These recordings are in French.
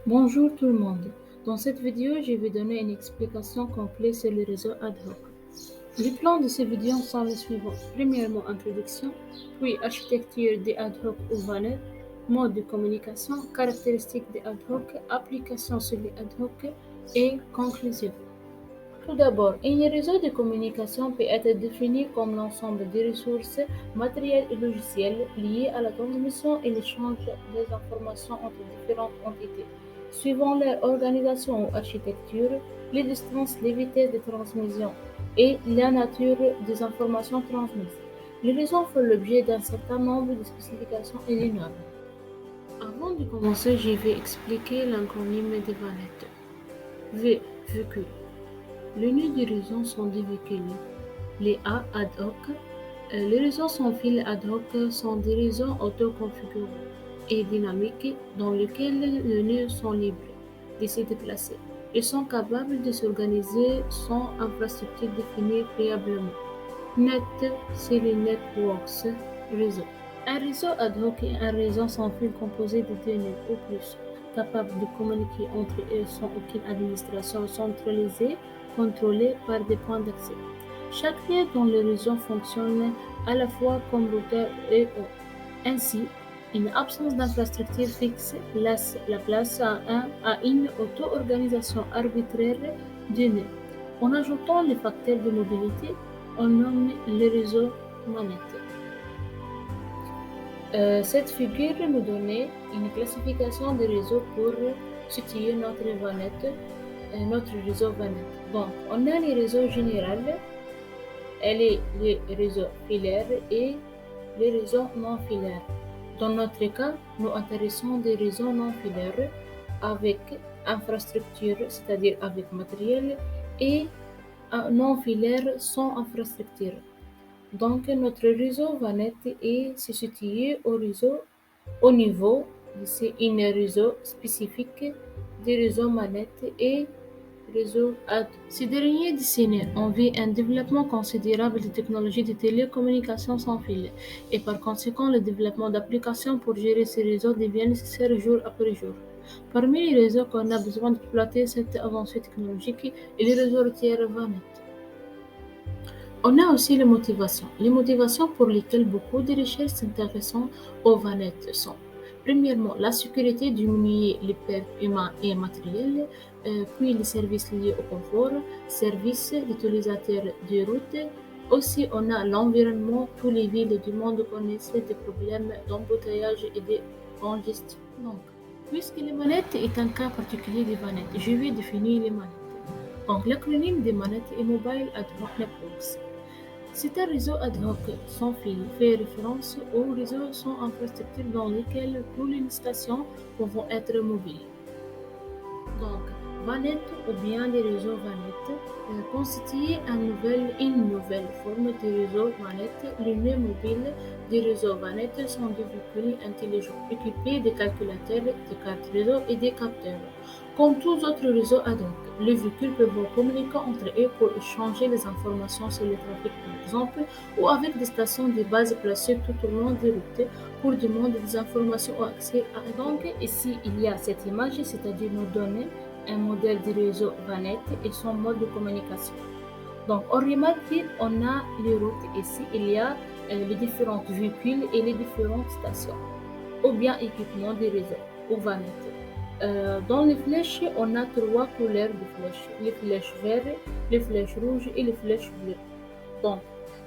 Bonjour tout le monde. Dans cette vidéo, je vais donner une explication complète sur les réseaux ad hoc. Les plans de ces vidéos sont les suivants. Premièrement, introduction, puis architecture des ad hoc ou VANET, mode de communication, caractéristiques des ad hoc, applications sur les ad hoc et conclusion. Tout d'abord, un réseau de communication peut être défini comme l'ensemble des ressources matérielles et logicielles liées à la transmission et l'échange des informations entre différentes entités. Suivant leur organisation ou architecture, les distances, les vitesses de transmission et la nature des informations transmises. Les réseaux font l'objet d'un certain nombre de spécifications et de normes. Avant de commencer, je vais expliquer l'acronyme des VANET. V, véhicule. Les nœuds de réseau sont des véhicules. Les A ad hoc. Les réseaux sans fil ad hoc sont des réseaux autoconfigurés et dynamiques dans lesquels les nœuds sont libres de se déplacer. Ils sont capables de s'organiser sans infrastructure définie préalablement. Net, c'est les networks réseau. Un réseau ad hoc est un réseau sans fil composé de deux nœuds ou plus, capable de communiquer entre eux sans aucune administration centralisée, contrôlée par des points d'accès. Chaque nœud dans le réseau fonctionne à la fois comme routeur et hôte. Ainsi, une absence d'infrastructure fixe laisse la place à une auto-organisation arbitraire du nœud. En ajoutant les facteurs de mobilité, on nomme les réseaux manettes. Cette figure nous donnait une classification des réseaux pour situer notre notre réseau VANET. Donc, on a les réseaux généraux, les réseaux filaires et les réseaux non filaires. Dans notre cas, nous intéressons des réseaux non filaires avec infrastructure, c'est-à-dire avec matériel, et non filaires sans infrastructure. Donc, notre réseau VANET est situé au niveau de ces réseaux spécifiques des réseaux manettes et réseaux ad. Ces dernières décennies ont vu un développement considérable des technologies de télécommunications sans fil et par conséquent le développement d'applications pour gérer ces réseaux devient nécessaire jour après jour. Parmi les réseaux qu'on a besoin d'exploiter cette avancée technologique est les réseaux routiers VANET. On a aussi les motivations. Les motivations pour lesquelles beaucoup de recherches s'intéressent aux vanettes sont, premièrement, la sécurité, diminuer les pertes humaines et matérielles, puis les services liés au confort, services d'utilisateurs de route. Aussi, on a l'environnement. Tous les villes du monde connaissent des problèmes d'embouteillage et de congestion. Donc, puisque les manettes est un cas particulier des vanettes, je vais définir les manettes. Donc, l'acronyme des manettes est Mobile Ad Hoc Networks. C'est un réseau ad hoc sans fil fait référence au réseau sans infrastructure dans lequel toutes les stations peuvent être mobiles. Donc, VANET ou bien les réseaux VANET constituent une nouvelle forme de réseau VANET. Les nœuds mobiles des réseaux VANET sont des véhicules intelligents équipés de calculateurs, de cartes réseau et de capteurs. Comme tous autres réseaux ad hoc, les véhicules peuvent communiquer entre eux pour échanger les informations sur le trafic par exemple, ou avec des stations de base placées tout au long des routes pour demander des informations ou accès à. Donc ici il y a cette image, c'est-à-dire nous donner un modèle de réseau VANET et son mode de communication. Donc on remarque qu'on a les routes ici, il y a les différents véhicules et les différentes stations, ou bien équipements des réseaux ou VANET. Dans les flèches, on a trois couleurs de flèches, les flèches vertes, les flèches rouges et les flèches bleues. Donc,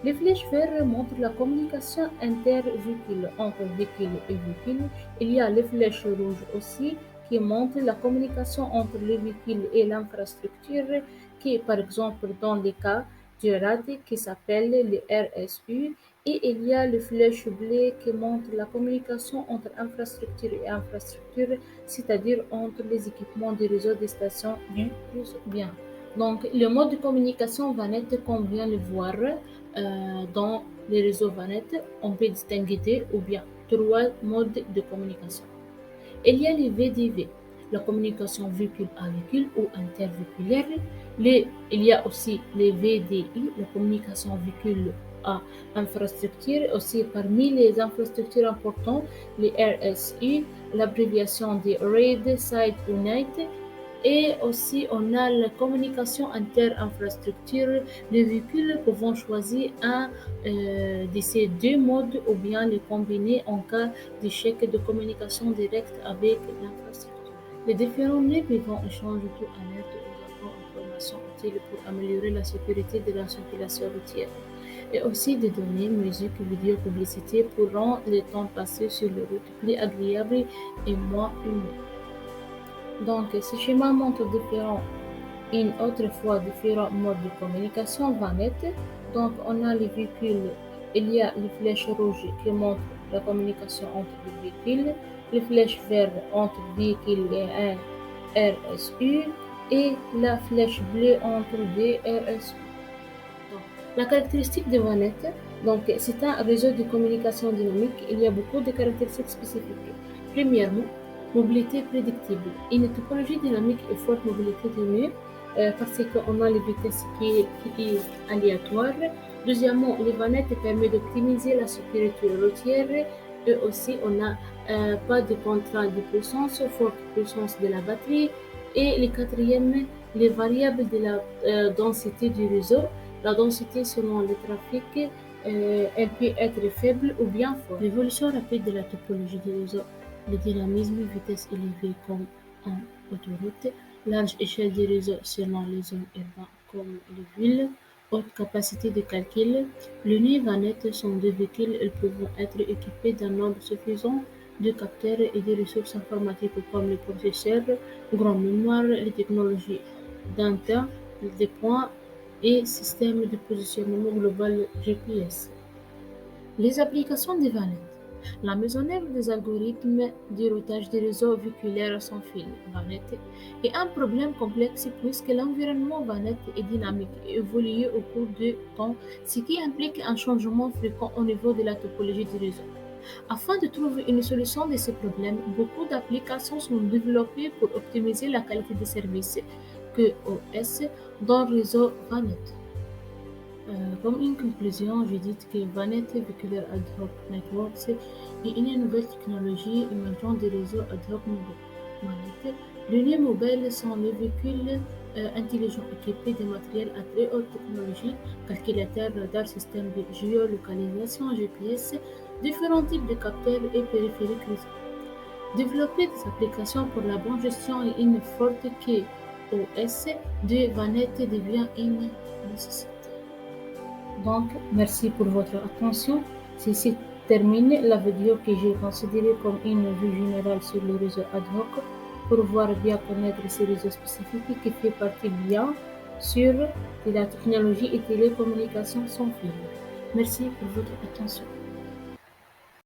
les flèches vertes montrent la communication intervéhicule entre véhicule et véhicule. Il y a les flèches rouges aussi qui montrent la communication entre le véhicule et l'infrastructure, qui par exemple dans les cas du RAD qui s'appelle le RSU. Et il y a les flèches bleues qui montrent la communication entre infrastructure et infrastructure, c'est-à-dire entre les équipements du réseau des stations du réseau. Bien. Donc, le mode de communication VANET, comme vient le voir dans les réseaux VANET, on peut distinguer deux ou bien trois modes de communication. Il y a les VDV, la communication véhicule à véhicule ou intervéhiculaire. Il y a aussi les VDI, la communication véhicule à infrastructure. Aussi, parmi les infrastructures importantes, les RSI, l'abréviation de RAID, Site Unite. Et aussi, on a la communication inter-infrastructure. Les véhicules peuvent choisir un de ces deux modes ou bien les combiner en cas d'échec de communication directe avec l'infrastructure. Les différents nœuds vont échanger tout alerte aux informations utiles pour améliorer la sécurité de la circulation routière. Et aussi des données, musique, vidéo, publicité pour rendre le temps passé sur les routes plus agréable et moins humain. Donc, ce schéma montre une autre fois différents modes de communication vanette. Donc, on a les véhicules, il y a les flèches rouges qui montrent la communication entre les véhicules, les flèches vertes entre véhicules et un RSU et la flèche bleue entre deux RSU. Donc, la caractéristique de vanette, donc c'est un réseau de communication dynamique. Il y a beaucoup de caractéristiques spécifiques. Premièrement, mobilité prédictible. Une topologie dynamique et forte mobilité de mieux parce qu'on a les vitesses qui est aléatoire. Deuxièmement, les vanettes permettent d'optimiser la sécurité routière et aussi on n'a pas de contrainte de puissance, forte puissance de la batterie. Et le quatrième, les variables de la densité du réseau. La densité selon le trafic, elle peut être faible ou bien forte. L'évolution rapide de la topologie du réseau, le dynamisme, vitesse élevée comme en autoroute, large échelle du réseau selon les zones urbaines comme les villes, haute capacité de calcul. Les nœuds vanettes sont des véhicules, ils peuvent être équipés d'un nombre suffisant de capteurs et de ressources informatiques comme les processeurs, grande mémoire, les technologies d'inter, des points et système de positionnement global GPS. Les applications des vanettes. La mise en œuvre des algorithmes de routage des réseaux véhiculaires sans fil vanette est un problème complexe puisque l'environnement vanette est dynamique et évolue au cours du temps, ce qui implique un changement fréquent au niveau de la topologie du réseau. Afin de trouver une solution de ces problèmes, beaucoup d'applications sont développées pour optimiser la qualité des services QoS dans le réseau VANET. Comme une conclusion, je dis que VANET Vehicular Ad Hoc Networks est une nouvelle technologie émergente des réseaux ad hoc VANET. Les nœuds mobiles sont les véhicules intelligents équipés de matériel à très haute technologie, calculateurs, radars, systèmes de géolocalisation, GPS, différents types de capteurs et périphériques réseau. Développer des applications pour la bonne gestion et une forte QoS de VANET devient une nécessité. Donc, merci pour votre attention. Ceci termine la vidéo que j'ai considérée comme une vue générale sur le réseau ad hoc pour voir bien connaître ces réseaux spécifiques qui fait partie bien sur la technologie et télécommunications sans fil. Merci pour votre attention.